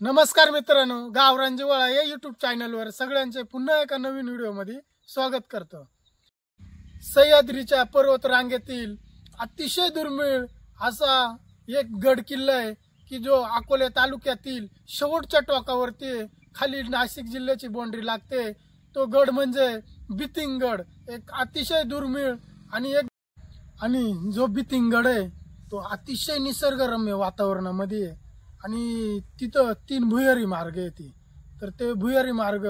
नमस्कार मित्रांनो, गावरान जिव्हाळा या यूट्यूब चॅनलवर सगळ्यांचे पुन्हा एका नवीन व्हिडिओमध्ये स्वागत करतो। सह्याद्रीच्या पर्वत रांगेतील अतिशय दुर्मिळ असा एक गड किल्ला आहे की जो अकोले तालुक्यातील शेवटच्या टोकावरती खाली नाशिक जिल्ह्याची बाउंड्री लागते। तो गड म्हणजे बितिंगगड, एक अतिशय दुर्मिळ आणि जो बितिंगगड आहे तो अतिशय निसर्गरम्य वातावरणामध्ये आहे आणि तिथं 3 भुयारी मार्ग आहेत। तर ते भुयारी मार्ग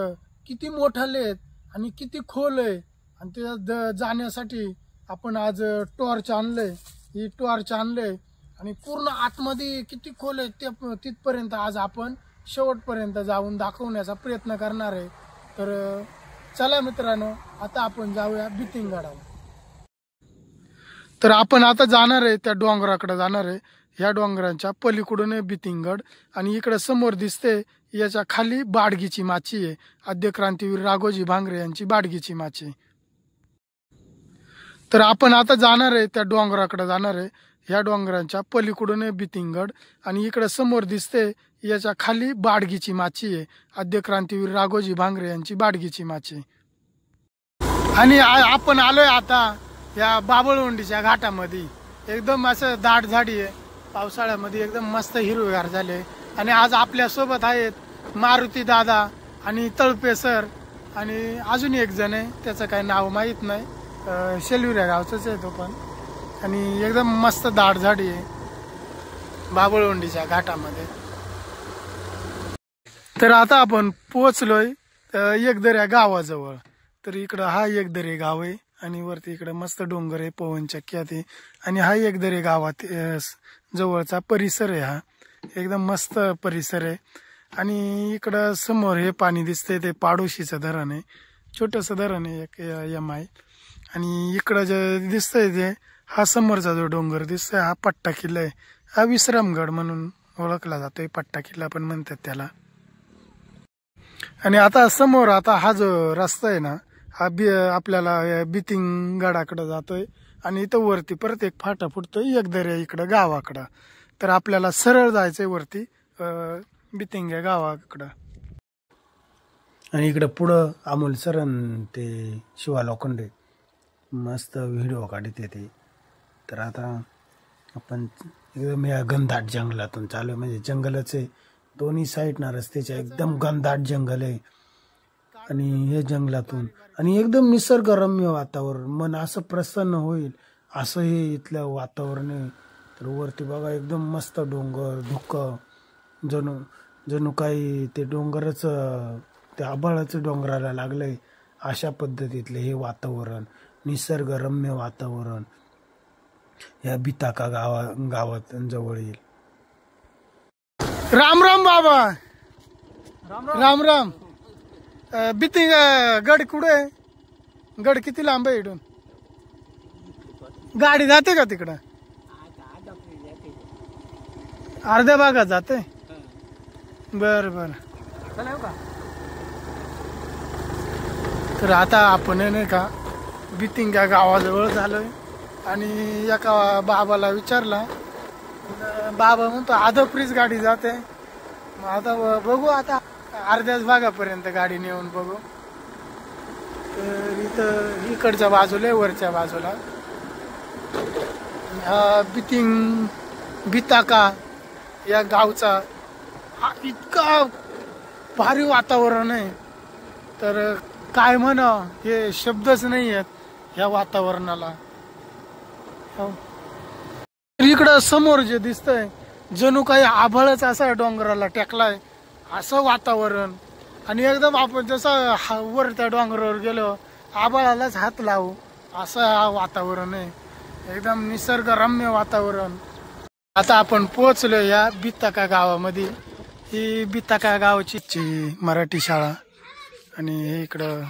किती मोठाले आहेत आणि किती खोल आहे आणि ते जाण्यासाठी आपण आज टॉर्च आणले। ही टॉर्च आणले आणि पूर्ण आतमध्ये किती खोल आहे ते तिथपर्यंत आज आपण शेवटपर्यंत जाऊन दाखवण्याचा प्रयत्न करणार आहे। तर चला मित्रांनो, आता आपण जाऊया बितिंगगडावर। तर आपण आता जाणार आहे त्या डोंगराकडे जाणार आहे। या डोंगरांच्या पलीकडून आहे बितिंगगड आणि इकडे समोर दिसते याच्या खाली बाडगीची माची आहे। आद्य क्रांतीवीर राघोजी भांगरे यांची बाडगीची माची। तर आपण आता जाणार आहे त्या डोंगराकडे जाणार आहे। या डोंगरांच्या पलीकडून आहे बितिंगगड आणि इकडे समोर दिसते याच्या खाली बाडगीची माची आहे। आद्य क्रांतीवीर राघोजी भांगरे यांची बाडगीची माची। आणि आपण आलोय आता या बाबळवंडीच्या घाटामध्ये। एकदम असं दाट झाडी आहे, पावसाळ्यामध्ये एकदम मस्त हिरवेगार झाले। आणि आज आपल्या सोबत आहेत मारुती दादा आणि तळपे सर आणि अजून एक जण आहे, त्याचं काही नाव माहीत नाही, शेलविरा गावचंच आहे तो पण। आणि एकदम मस्त दाट झाडी आहे बाबळवंडीच्या घाटामध्ये। तर आता आपण पोहोचलोय एकदर्या गावाजवळ। तर इकडं हा एकदरे गाव आहे आणि वरती इकडे मस्त डोंगर आहे, पवन चक्क्यात आहे आणि हा एकदरे गावात जवळचा परिसर आहे। हा एकदम मस्त परिसर आहे आणि इकडं समोर हे पाणी दिसतंय ते पाडोशीचं धरण आहे, छोटंसं धरण आहे एक यम आहे। आणि इकडं जे दिसतंय ते हा समोरचा जो डोंगर दिसतोय हा पट्टा किल्ला आहे। हा विश्रामगड म्हणून ओळखला जातोय, पट्टा किल्ला पण म्हणतात त्याला। आणि आता समोर आता हा जो रस्ता आहे ना, हा आपल्याला बितिंगगडाकडे जातोय आणि इथं वरती परत एक फाटा फुटतोय एकदर्या इकडं गावाकडं। तर आपल्याला सरळ जायचंय वरती बितिंग गावाकडं। आणि इकडं पुढं अमोल सरन ते शिवा लोखंडे मस्त व्हिडिओ काढत येते। तर आता आपण एकदम या घनदाट जंगलातून चालू, म्हणजे जंगलच आहे दोन्ही साईडना रस्त्याच्या, एकदम घनदाट जंगल आहे आणि हे जंगलातून आणि एकदम निसर्गरम्य वातावरण, मन असं प्रसन्न होईल असं हे इथलं वातावरण आहे। तर वरती बघा एकदम मस्त डोंगर धुक्क, जणू काही ते डोंगरच त्या आभाळाचं डोंगराला लागलंय अशा पद्धतीतलं हे वातावरण, निसर्गरम्य वातावरण या बिताका गावात जवळ येईल। राम राम बाबा, राम राम। बितिंगगड कुठे आहे? गड किती लांब आहे इथून? गाडी जाते का तिकडं? अर्ध्या भागात जाते। बर बर। तर आता आपण नाही का बितिंगा गावाजवळ झालोय आणि एका बाबाला विचारला, बाबा म्हणतो आदप्रीच गाडी जाते। मग आता बघू, आता अर्ध्याच भागापर्यंत गाडी नेऊन बघू। तर इथं इकडच्या बाजूला वरच्या बाजूला हा बिताका या गावचा हा इतका भारी वातावरण आहे, तर काय म्हणा हे शब्दच नाही आहेत ह्या वातावरणाला। इकडं समोर जे दिसतंय जणू काही आभाळच असा डोंगराला टेकलाय असं वातावरण। आणि एकदम आपण जसं वर त्या डोंगरावर गेलो आभाळालाच हात लावू असं हा वातावरण आहे, एकदम निसर्गरम्य वातावरण। आता आपण पोहोचलो या बिताका गावामध्ये। ही बिताका गावची मराठी शाळा आणि इकडं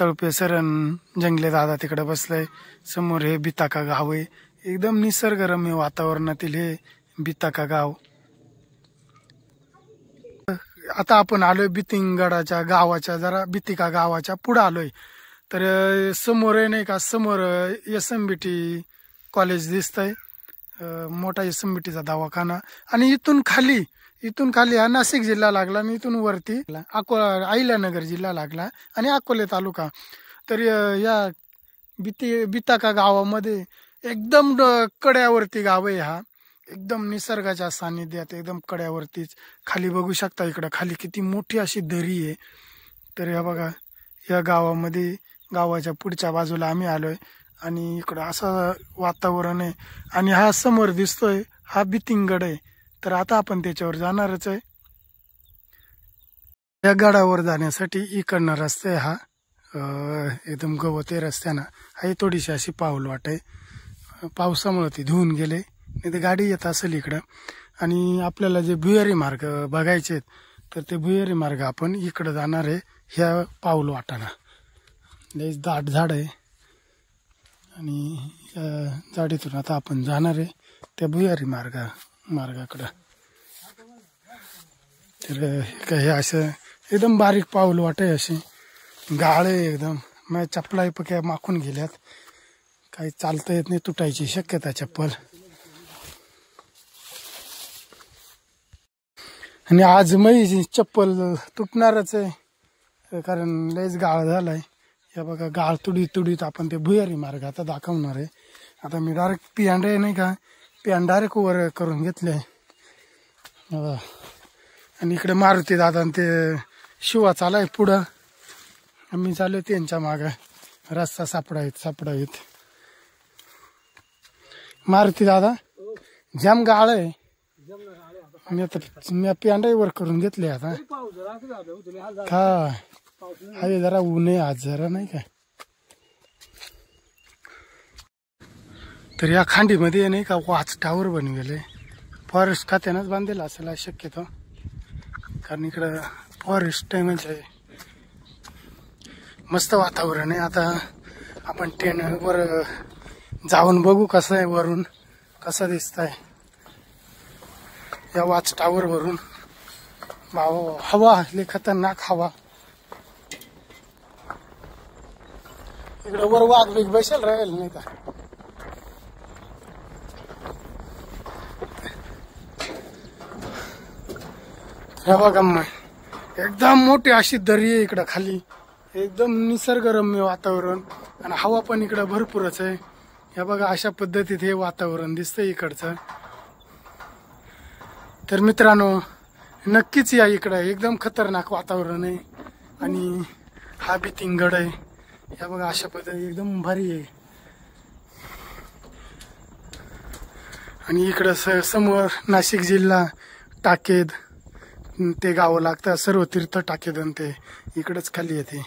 तळपे सरण जंगले दादा तिकडे बसलाय। समोर हे बिताका गाव आहे, एकदम निसर्गरम्य वातावरणातील हे बिताका गाव। आता आपण आलोय बितिंगगडाच्या गावाच्या जरा बितिका गावाच्या पुढे आलोय। तर समोर आहे नाही का, समोर SMBT कॉलेज दिसतंय, मोठा SMBTचा दवाखाना आणि इथून खाली इथून खाली हा नाशिक जिल्हा लागला आणि इथून वरती अहिल्यानगर जिल्हा लागला आणि अकोले तालुका. तर या बिताका गावामध्ये एकदम कड्यावरती गाव आहे हा. एकदम निसर्गाच्या सानिध्यात एकदम कड्यावरतीच. खाली बघू शकता इकडं खाली किती मोठी अशी दरी आहे. तर या बघा या गावामध्ये गावाच्या पुढच्या बाजूला आम्ही आलोय आणि इकडं असं वातावरण आहे. आणि हा समोर दिसतोय हा बितिंगगड आहे. तर आता आपण त्याच्यावर जाणारच आहे. या गडावर जाण्यासाठी इकडनं रस्ता आहे हा. एकदम गवते रस्त्यानं आहे. थोडीशी अशी पाऊल वाट आहे. पावसामुळे ती धुवून गेले नाही तर गाडी येत असेल इकडं. आणि आपल्याला जे भुयारी मार्ग बघायचे आहेत तर ते भुयारी मार्ग आपण इकडं जाणार आहे. ह्या पाऊल वाटाना लयच दाट झाड आहे आणि झाडीतून आता आपण जाणार आहे त्या भुयारी मार्गाकडं. तर हे असं एकदम बारीक पाऊल वाट आहे. अशी गाळ आहे एकदम. माझ्या चपला पक्या माखून गेल्यात. काही चालता येत नाही. तुटायची शक्यता चप्पल. आणि आज माझी चप्पल तुटणारच आहे कारण लयच गाळ झालाय. हे बघा गाळ तुडीत आपण ते भुयारी मार्ग आता दाखवणार आहे. आता मी डायरेक्ट पियांडे नाही का पियान डायरेक्ट वर करून घेतले. आणि इकडे मारुती दादा ते शिवा चालाय पुढं. आम्ही चालू त्यांच्या मागं. रस्ता सापडावीत. मारुती दादा जाम गाळ आहे. मी पियांडे वर करून घेतले आता. हा अरे जरा ऊन आहे आज जरा नाही का. तर या खांडीमध्ये नाही का वॉच टावर बनवले. फॉरेस्ट खात्यानंच बांधलेला असेल शक्यतो कारण इकडं फॉरेस्ट आहे. म्हणजे मस्त वातावरण आहे. आता आपण वर जाऊन बघू कसं आहे वरून कसं दिसतंय या वॉच टावर वरून. हवा लय खतरनाक हवा. इकडे वर वाघ बिग बसेल राहील नाही का. हे बघा एकदम मोठी अशी दरी आहे इकडं खाली. एकदम निसर्गरम्य वातावरण आणि हवा पण इकडं भरपूरच आहे. हे बघा अशा पद्धतीत हे वातावरण दिसतंय इकडचं. तर मित्रांनो नक्कीच या इकडं. एकदम खतरनाक वातावरण आहे. आणि हा बितिंगगड आहे. या बघा अशा पद्धती एकदम भारी आहे. आणि इकडं समोर नाशिक जिल्हा टाकेद ते गावं लागतात. सर्व तीर्थ टाकेद ते इकडंच खाली येते.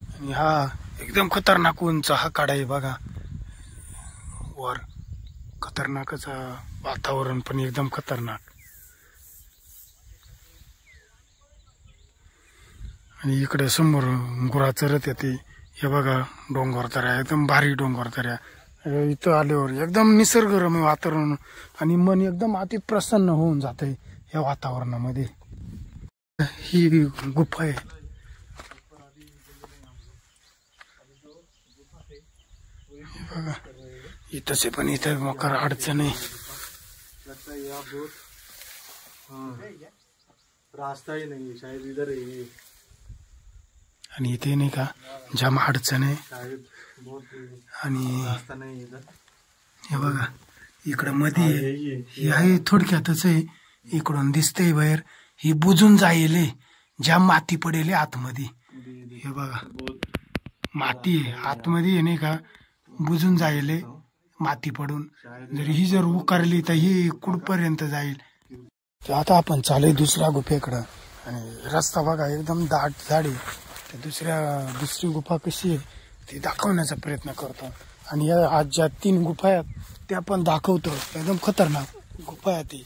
आणि हा एकदम खतरनाक उंच हा कडा आहे बघा वर. खतरनाकच वातावरण पण एकदम खतरनाक. आणि इकडे समोर गुरा चरत येते. हे बघा डोंगर दऱ्या एकदम भारी डोंगर दऱ्या. इथं आल्यावर एकदम निसर्गरम्य वातावरण आणि मन एकदम अति प्रसन्न होऊन जाते या वातावरणामध्ये. ही गुफा आहे. बघा इथंच पण इथं मकर अडचण आहे. रास्ता ही नहीं शायद इधर ही. आणि इथे नाही का जाम अडचण आहे. आणि हे बघा इकडं मध्ये ही आहे थोडक्यातच आहे. इकडून दिसतंय बाहेर ही बुजून जाईल. जाम माती पडेल आतमध्ये. हे बघा माती आहे आतमध्ये नाही का बुजून जाईल माती पडून. जर ही जर उकारली तर ही कुठपर्यंत जाईल. आता आपण चालू दुसऱ्या गुफेकडं. आणि रस्ता बघा एकदम दाट झाडी. दुसरी गुफा कशी आहे ती दाखवण्याचा प्रयत्न करतो. आणि या आज ज्या 3 गुफा आहेत त्या पण दाखवतो. एकदम खतरनाक गुफा आहे ती.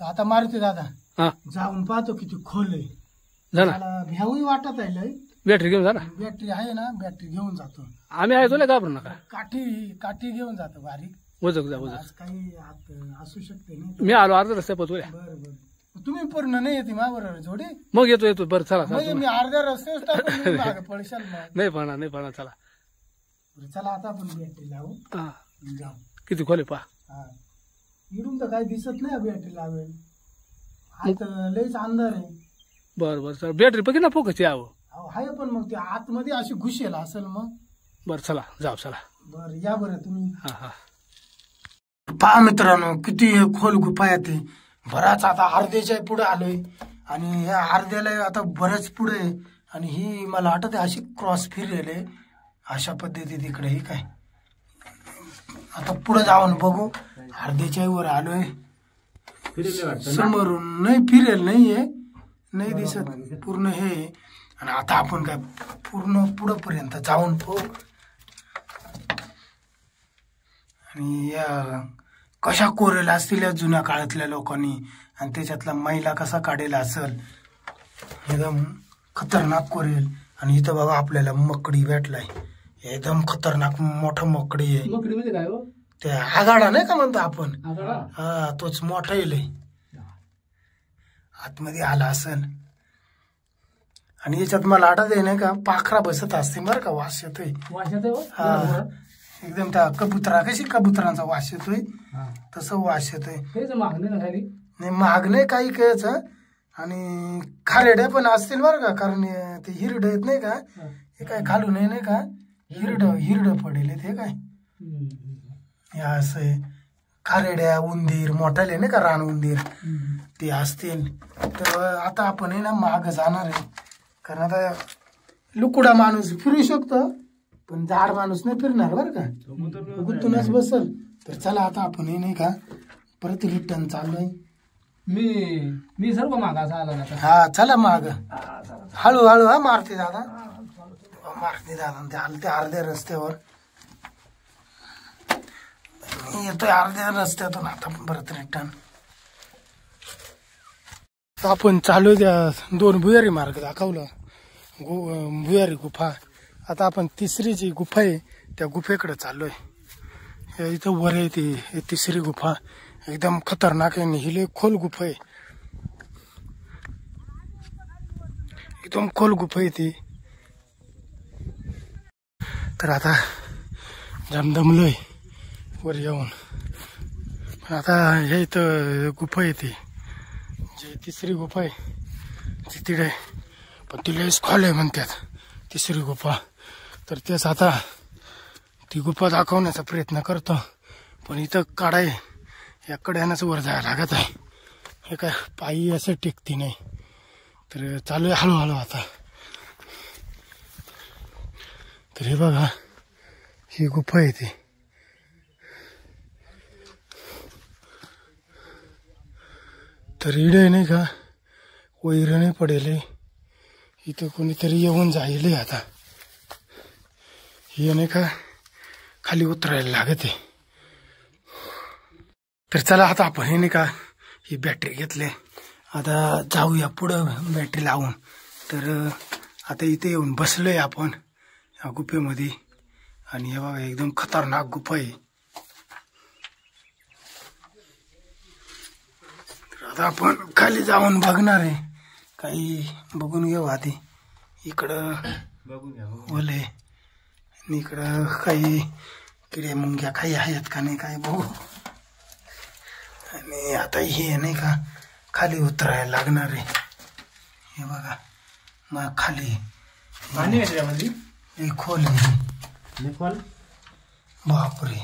आता मारुती दादा जाऊन पाहतो किती खोल आहे. मला भ्यावही वाटत आहे. बॅटरी घेऊन जा ना. बॅटरी आहे ना बॅटरी घेऊन जातो. आम्ही आहे तुला घाबरू नका. काठी घेऊन जातो बारीक. वजक जा वजक. आज काही असू शकते नाही. मी आलो अर्धा रस्त्या पोहोचूया. बरं तुम्ही पूर्ण नाही येते मा बरोबर जोडी. मग येतो बरं चला. मी अर्ध्या रस्त्यावर पळशाल नाही पळणार चला. चला आता आपण बॅटरी लावू. किती खोले पहा. इकडून तर काही दिसत नाही बॅटरी लावेल. आता लयच अंधार आहे. बरं बरं चला बॅटरी बघ ना फोकस यावं. अहो आहे पण मग ते आतमध्ये अशी घुसेल असेल मग. बरं चला जाऊ चला. बरं या बरं तुम्ही. हा हा पहा मित्रांनो किती खोल गुफा आहे ते. बराच आता अर्ध्याच्या पुढे आलोय आणि ह्या अर्ध्याला आता बरंच पुढे आहे. आणि ही मला वाटत अशी क्रॉस फिरलेले अशा पद्धतीत इकडे ही काय. आता पुढे जाऊन बघू. अर्ध्याच्या वर आलोय. समोरून नाही फिरेल नाहीये नाही दिसत पूर्ण हे. आणि आता आपण काय पूर्ण पुढं पर्यंत जाऊन पाहू. आणि या कशा कोरेल्या असतील या जुन्या काळातल्या लोकांनी. आणि त्याच्यातला मैला कसा काढेला असेल एकदम खतरनाक कोरेल. आणि इथं बघा आपल्याला मकडी भेटलाय. एकदम खतरनाक मोठा मकडी आहे. मकडी म्हणजे काय हो? ते आगाडा नाही का म्हणतो आपण. आगाडा? हा तोच मोठा येईल आतमध्ये आला असेल. आणि याच्यात मला आठवत आहे नाही का पाखरा बसत असते बरं का. वास येतोय. वास येतोय हो? हा एकदम त्या कबुतरा कशी कबुतरांचा वास येतोय तसं वास येतोय. तेच मागणी ना खाली. नाही महाग नाही काही कायच. आणि खारेड्या पण असतील बरं का. कारण ते हिरड येत नाही का हे काय खालू नाही का हिरड पडेल हे काय हे असं आहे. खारेड्या उंदीर मोठाले नाही का रान उंदीर ते असतील. तर आता आपण आहे ना माग जाणार आहे. कारण आता लुकुडा माणूस फिरू शकतो पण जाड माणूस नाही फिरणार बरं का. गुत्तूनच बसल. तर चला आता आपण हे नाही का परत रिटर्न चाललोय. मी सर्व मागाचा आला ना. हा चला माग हळूहळू. हा मारते दादा ते आलं ते अर्ध्या रस्त्यावर. येतोय अर्ध्या रस्त्यातून आता परत रिटर्न. आपण चालू त्या 2 भुयारी मार्ग दाखवला. भुयारी गुफा. आता आपण तिसरी जी गुफा आहे त्या गुफेकडे चाललोय. इथं वर आहे ती तिसरी गुफा. एकदम खतरनाक आहे. हिले खोल गुफा आहे. एकदम खोल गुफा आहे ती. तर आता जमदमलोय वर येऊन. पण आता हे इथं गुफा आहे ती जी तिसरी गुफा आहे ती तिकडे. पण तिला खोल आहे म्हणतात तिसरी गुफा. तर तेच आता ती गुफा दाखवण्याचा प्रयत्न करतो. पण इथं काढाय या कड्यानंच वर जायला लागत आहे. हे काय पायी असं टेकती नाही. तर चालू आहे हळूहळू आता. तर हे बघा ही गुफा आहे ती. तर इडे नाही का वैरणे पडेल. इथं कोणीतरी येऊन जाईल आता. हे नाही का खाली उतरायला लागत आहे. तर चला आता आपण हे नाही का ही बॅटरी घेतली. आता जाऊया पुढं बॅटरी लावून. तर आता इथे येऊन बसलोय आपण या गुफेमध्ये. आणि हे बघा एकदम खतरनाक गुफा आहे. तर आता आपण खाली जाऊन बघणार आहे. काही बघून घेऊ आधी. इकडं ओले आणि इकडं काही किडे मुंग्या काही आहेत का नाही काही बघू. आणि आता हे नाही का खाली उतरायला लागणार आहे. हे बघा मग खाली खोल बापरे.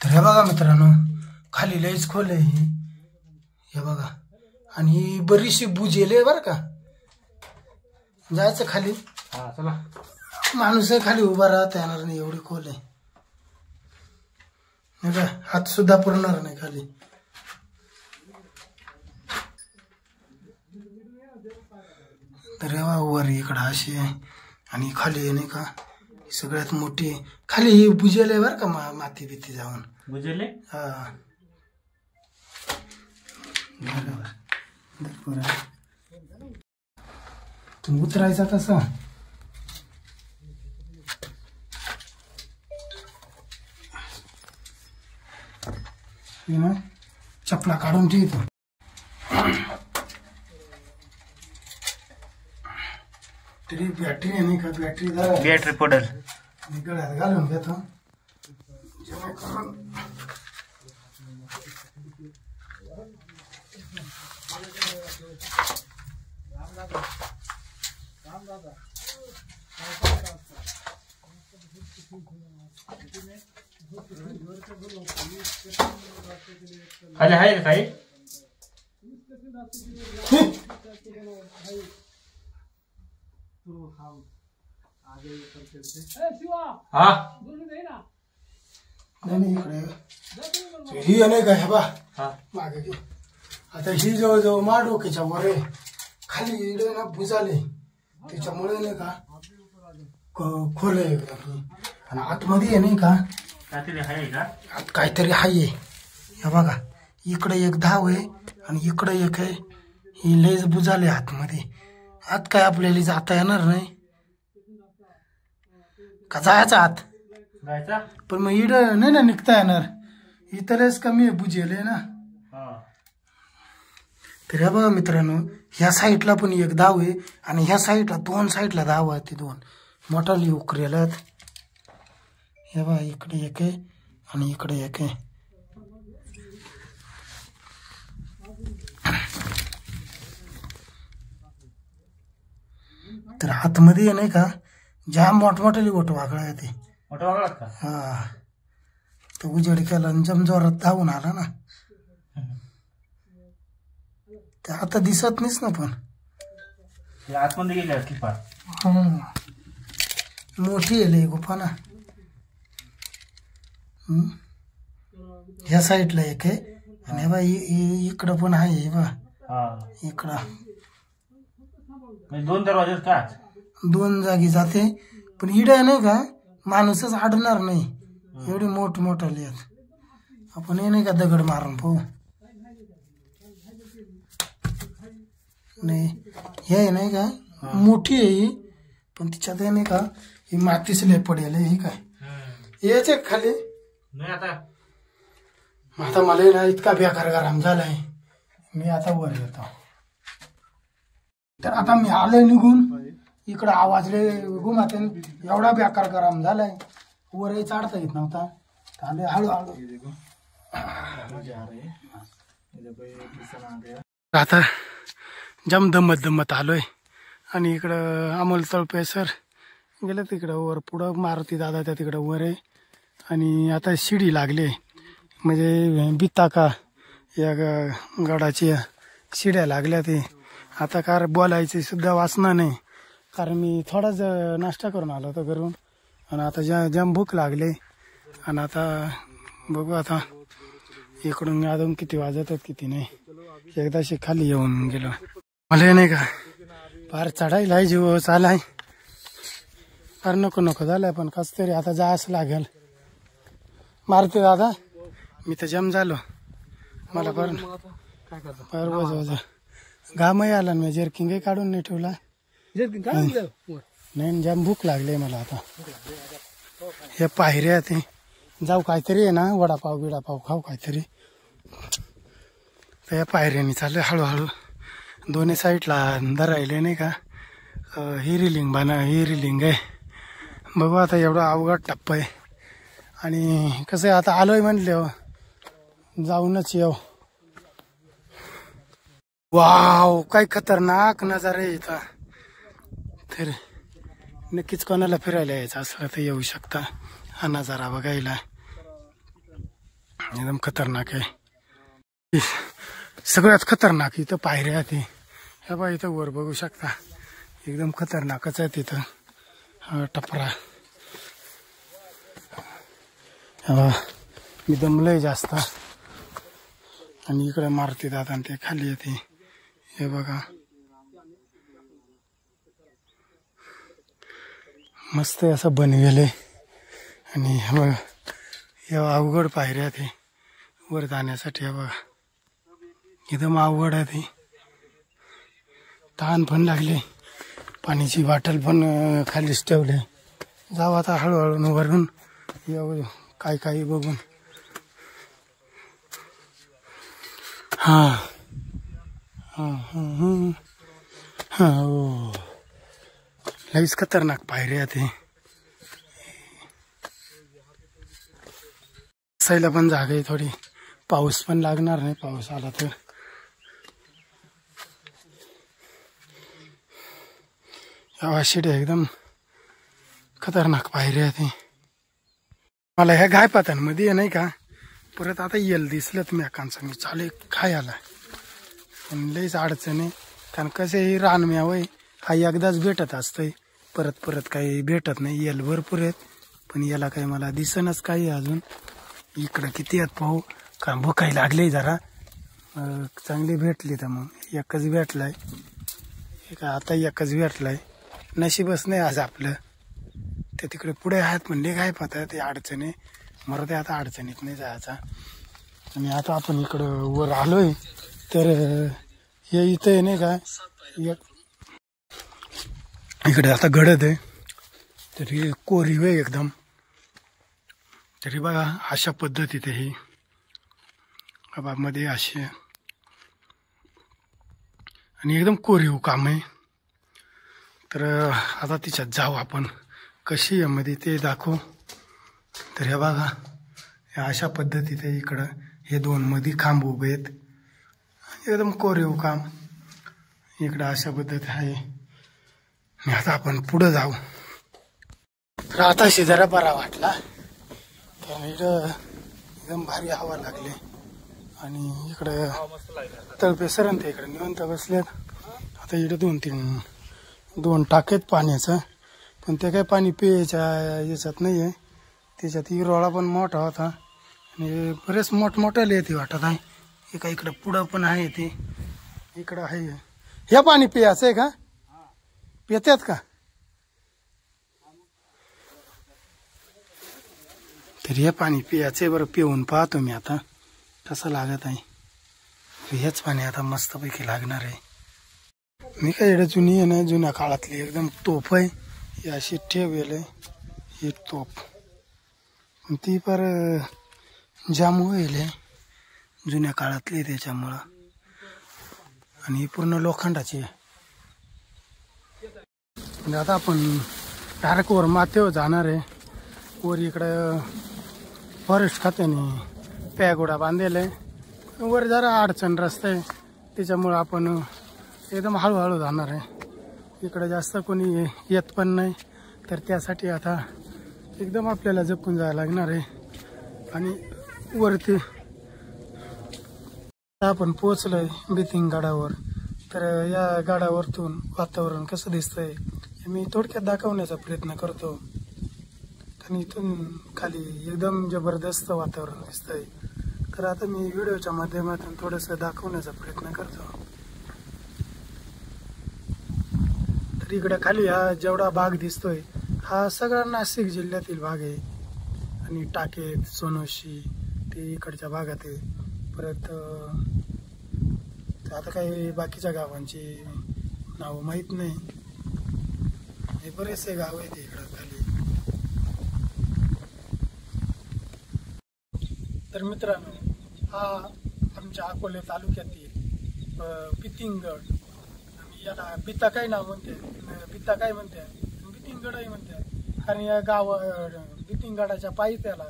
तर हे बघा मित्रांनो खाली लयच खोल आहे. हे बघा आणि ही बरीचशी बुजेल आहे बरं का. जायचं खाली. माणूस खाली उभा राहता येणार नाही एवढी खोल आहे. नाही का हात सुद्धा पुरणार नाही खाली. तर वर इकडं अशी आहे आणि खाली नाही का सगळ्यात मोठी आहे. खाली ही बुजेल आहे बरं का माती बिती जाऊन बुजेले. हा बरोबर. तुम्ही उतरायचा कसा. चपला काढून ठेवतो. तरी बॅटरी आहे नाही का बॅटरी बॅटरी पडल गळ्यात घालून घेतो. जेणेकरून खाली आहे का काही हा नाही इकडे ही अनेक आहे बा मागे घे. आता ही जवळजवळ मा डोक्याच्या वर आहे, खाली इकडे ना भुजाले त्याच्यामुळे नाही का खोल आहे एकदम. आणि आतमध्ये आहे नाही का काहीतरी आहे का आत काहीतरी हाय. हे बघा इकडे एक धाव आहे आणि इकडे एक आहे. ही लेज बुजाले आतमध्ये. आत काय आपल्याला जाता येणार नाही का? जायचं आत जायचा पण मग इड नाही ना निघता येणार. इथलेच कमी आहे बुजेले ना. तर हे बघा मित्रांनो, ह्या साईडला पण एक धाव आहे आणि ह्या साईडला दोन साईडला धाव आहे. ते दोन मोठाली उकरेलात. हे बघा इकडे एक आहे आणि इकडे एक आहे. तर आतमध्ये नाही का जाम मोठमोठाली गोट वागळा आहे. ते मोठा वागळा का? हा तर उजेड केला आणि जमजोरात धावून आला ना. ते आता दिसत नाहीच ना पण आतमध्ये गेले असली फार मोठी आहे लई गुफा ना. ह्या साईडला एक आहे आणि बा इकडं पण आहे. बा इकडं दोन दरवाजे का? दोन जागी जाते पण इड नाही का माणूसच अडणार नाही. एवढी मोठमोठाली आहेत. आपण हे नाही का दगड मारून पाहू. नाही हे नाही का मोठी आहे ही पण तिच्यात नाही का ही मातीच लय पडेल. ही काय याचे खाली नाही आता आता मला ना इतका बेकार गरम झालाय. मी आता वर येतो. तर आता मी आलोय निघून. इकडं आवाजले घुमाते. एवढा बेकार गरम झालाय वरही चढता येत नव्हता. आले हळूहळू. आता जम दमत आलोय आणि इकडं अमोल तळपे सर गेलं तिकडं वर पुढं. मारुती दादा त्या तिकडं वर आहे आणि आता शिडी लागली म्हणजे बित्ता का या गडाची शिड्या लागल्या. ते आता कार बोलायची सुद्धा वासना नाही कारण मी थोडाच नाश्ता करून आलो होतो घरून आणि आता जाम भूक लागले. आणि आता बघू आता इकडून अजून किती वाजत आहेत किती नाही. एकदाशी खाली येऊन गेलो. मला नाही का फार चढायला जीव चालाय. फार नको झालाय पण कस तरी आता जायचं लागेल. मारुती दादा मी तर जम झालो. मला फार वज घामही आला ना. जर्किंगही काढून नाही ठेवला. नाही जाम भूक लागली मला आता. हे पायऱ्या ते जाऊ काहीतरी आहे ना वडापाव बिडापाव खाऊ काहीतरी. तर या पायऱ्याने चालले हळूहळू. दोन्ही साईडला धरायले नाही का ही रिलिंग आहे. बघू आता एवढा अवघड टप्पा आहे. आणि कसं आहे आता आलोय म्हणले जाऊनच येऊ. वाव काय खतरनाक नजारा आहे इथं. तर नक्कीच कोणाला फिरायला यायचं असलं तर येऊ शकता. हा नजारा बघायला एकदम खतरनाक आहे. सगळ्यात खतरनाक इथं पायऱ्या ते. हे बा इथं वर बघू शकता एकदम खतरनाकच आहे तिथं. हा टपरा मी दमलंय जास्त. आणि इकडे मारुती दादा ते खाली येते. हे बघा मस्त असं बनवेले. आणि हे बघा हे अवघड पायऱ्या ते वर जाण्यासाठी. हे बघा एकदम अवघड आहे ते. तहान पण लागले. पाण्याची बाटल पण खालीच ठेवले. जाऊ आता हळूहळू वरून येऊ काय बघून. हा हो लईच खतरनाक पायऱ्या ते. बसायला पण जागा आहे थोडी, पाऊस पण लागणार नाही पाऊस आला तर. या शिड्या एकदम खतरनाक पायऱ्या आहे ते. मला ह्या गायपातांमध्ये नाही का परत आता येल दिसलं मेकांचं मी चालू खायला, पण लईच अडचण आहे. कारण कसं रानम्यावय हा एकदाच भेटत असतंय, परत परत काही भेटत नाही. येल भरपूर आहेत पण याला काही मला दिसनच काही अजून. इकडं किती आहेत पाहू, कारण भुकाई लागली जरा. चांगली भेटली तर मग एकच भेटलाय, आता एकच भेटलाय. नशीबच नाही आज आपलं. ते तिकडे पुढे आहेत म्हणले काय पाहता ते अडचणी, मला ते आता अडचणीत नाही जायचा. आणि आता आपण इकडं वर आलोय तर हे इथं नाही का इकडे आता गडद आहे, तरी कोरीव आहे एकदम. तरी बघा अशा पद्धतीत ही मध्ये अशी आणि एकदम कोरीव काम आहे. तर आता तिच्यात जाऊ आपण, कशी आहे मध्ये ते दाखवू. तर हे बघा अशा पद्धतीत इकडं हे दोन मध्ये खांब उभे आहेत, एकदम कोरीव काम. इकडं अशा पद्धती आहे. आता आपण पुढे जाऊ. तर आता जरा बरा वाटला, तर इकडं एकदम भारी हवा लागली. आणि इकडं तळपे सरंत इकडे निवंत बसलेत. आता इकडे दोन टाकेत पाण्याचं, पण ते काय पाणी पियाच्या याच्यात नाही आहे. त्याच्यात हिरोळा पण मोठा होता आणि बरेच मोठमोठ्याला येते वाटत आहे. हे काय इकडं पुढं पण आहे, ते इकडं आहे. हे पाणी पियाचं आहे का, पितात का? तर हे पाणी पियाचं आहे. बरं पिऊन पाहतो मी आता कसं लागत आहे. हेच पाणी आता मस्तपैकी लागणार आहे. मी काय एवढं जुनी आहे ना, जुन्या काळातली एकदम तोफ आहे. ही अशी ठेवेल आहे ही तोफ, ती पर जाम होईल जुन्या काळातली त्याच्यामुळं. आणि पूर्ण लोखंडाची आहे. आता आपण डायरेक्ट वर माथ्यावर जाणार आहे. वर इकडं फॉरेस्ट खात्याने पॅगोडा बांधलेला आहे. वर जरा अडचण रस्ता आहे, त्याच्यामुळं आपण एकदम हळूहळू जाणार आहे. इकडं जास्त कोणी येत पण नाही, तर त्यासाठी आता एकदम आपल्याला जपून जायला लागणार आहे. आणि वरती आपण पोचलोय बितिंग गडावर. तर या गडावरतून वातावरण कसं दिसतंय हे मी थोडक्यात दाखवण्याचा प्रयत्न करतो. आणि इथून खाली एकदम जबरदस्त वातावरण दिसतंय. तर आता मी व्हिडिओच्या माध्यमातून थोडंसं दाखवण्याचा प्रयत्न करतो. तर इकडे खाली हा जेवढा भाग दिसतोय हा सगळा नाशिक जिल्ह्यातील भाग आहे. आणि टाकेत, सोनोशी ते इकडच्या भागात आहे. परत आता काही बाकीच्या गावांची नावं माहीत नाही. हे बरेचसे गाव आहेत इकडं खाली. तर मित्रांनो, हा आमच्या अकोले तालुक्यातील बितिंगगड. याला बिताकाई नाव म्हणते, बिताकाई म्हणते, बितिंगगडही म्हणते. कारण या बितिंगगडाच्या पायी त्याला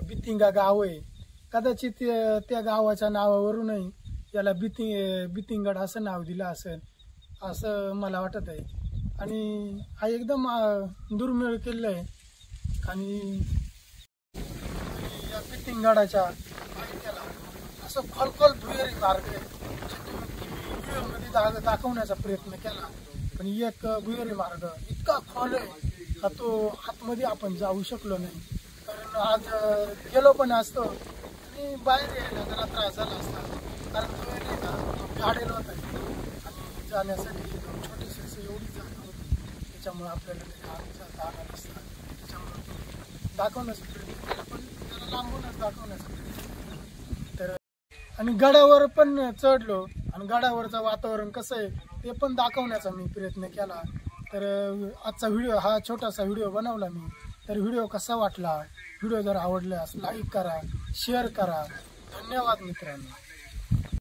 बितिंगा गाव आहे. कदाचित त्या गावाच्या नावावरूनही याला बितिंगगड असं नाव दिलं असेल असं मला वाटत आहे. आणि हा एकदम दुर्मिळ किल्ला आहे. आणि या बितिंगगडाच्या पायी त्याला असं खोलखोल भुयारी मार्ग आहे. व्हिडिओमध्ये दाखवण्याचा प्रयत्न केला, पण एक भुयारी मार्ग इतका खोल आहे का तो आतमध्ये आपण जाऊ शकलो नाही. कारण आज गेलो पण असतो आणि बाहेर यायला जरा त्रास झाला असता. कारण भुयारी काढेल होत आहे आणि जाण्यासाठी छोटीशी एवढी जागा होती, त्याच्यामुळे आपल्याला ते जाता आला नसता. त्याच्यामुळे दाखवण्याचा प्रयत्न केला, पण त्याला लांबूनच दाखवण्याचा प्रयत्न केला. तर आणि गडावर पण चढलो आणि गडावरचं वातावरण कसं आहे ते पण दाखवण्याचा मी प्रयत्न केला. तर आजचा व्हिडिओ हा छोटासा व्हिडिओ बनवला मी. तर व्हिडिओ कसा वाटला, व्हिडिओ जर आवडल्यास लाईक करा, शेअर करा. धन्यवाद मित्रांनो.